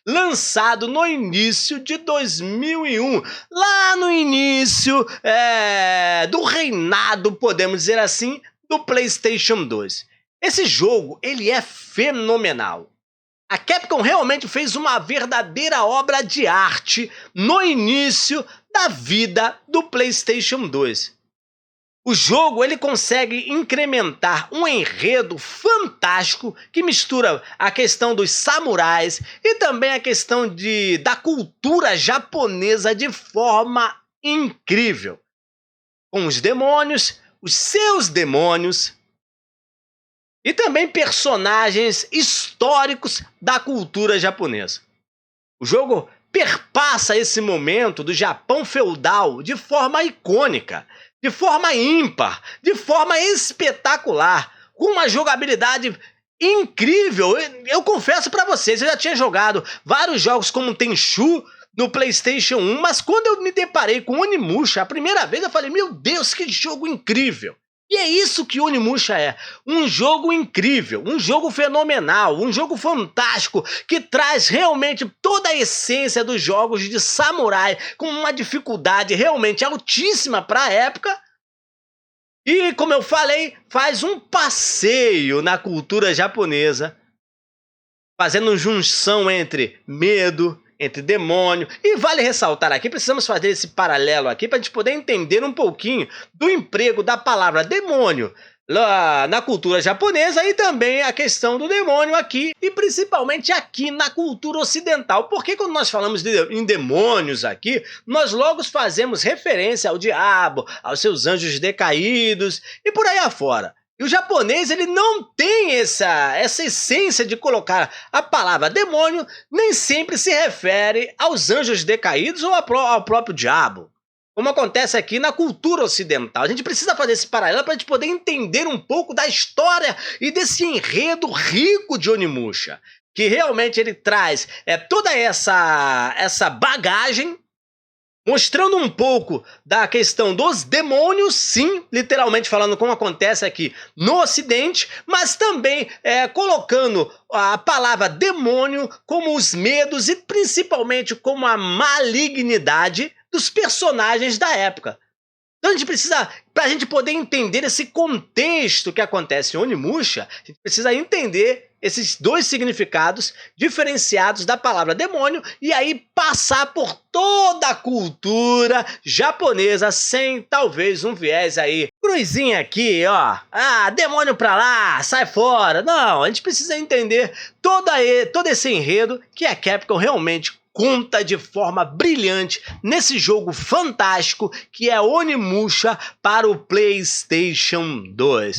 lançado no início de 2001, lá no início do reinado, podemos dizer assim, do PlayStation 2. Esse jogo, ele é fenomenal. A Capcom realmente fez uma verdadeira obra de arte no início da vida do PlayStation 2. O jogo ele consegue incrementar um enredo fantástico que mistura a questão dos samurais e também a questão da cultura japonesa de forma incrível. Com os demônios, os seus demônios e também personagens históricos da cultura japonesa. O jogo perpassa esse momento do Japão feudal de forma icônica, de forma ímpar, de forma espetacular, com uma jogabilidade incrível. Eu confesso pra vocês, eu já tinha jogado vários jogos como Tenchu no PlayStation 1, mas quando eu me deparei com Onimusha a primeira vez, eu falei, meu Deus, que jogo incrível! E é isso que Onimusha é, um jogo incrível, um jogo fenomenal, um jogo fantástico, que traz realmente toda a essência dos jogos de samurai, com uma dificuldade realmente altíssima para a época, e como eu falei, faz um passeio na cultura japonesa, fazendo junção entre medo, entre demônio, e vale ressaltar aqui, precisamos fazer esse paralelo aqui para a gente poder entender um pouquinho do emprego da palavra demônio lá na cultura japonesa e também a questão do demônio aqui, e principalmente aqui na cultura ocidental, porque quando nós falamos em demônios aqui, nós logo fazemos referência ao diabo, aos seus anjos decaídos e por aí afora. E o japonês ele não tem essa essência de colocar a palavra demônio, nem sempre se refere aos anjos decaídos ou ao próprio diabo, como acontece aqui na cultura ocidental. A gente precisa fazer esse paralelo para a gente poder entender um pouco da história e desse enredo rico de Onimusha, que realmente ele traz toda essa bagagem, mostrando um pouco da questão dos demônios, sim, literalmente falando como acontece aqui no Ocidente, mas também colocando a palavra demônio como os medos e principalmente como a malignidade dos personagens da época. Então a gente precisa, para a gente poder entender esse contexto que acontece em Onimusha, a gente precisa entender esses dois significados diferenciados da palavra demônio e aí passar por toda a cultura japonesa sem talvez um viés aí, cruzinha aqui, ó, demônio pra lá, sai fora. Não, a gente precisa entender todo esse enredo que a Capcom realmente conta de forma brilhante nesse jogo fantástico que é Onimusha para o PlayStation 2.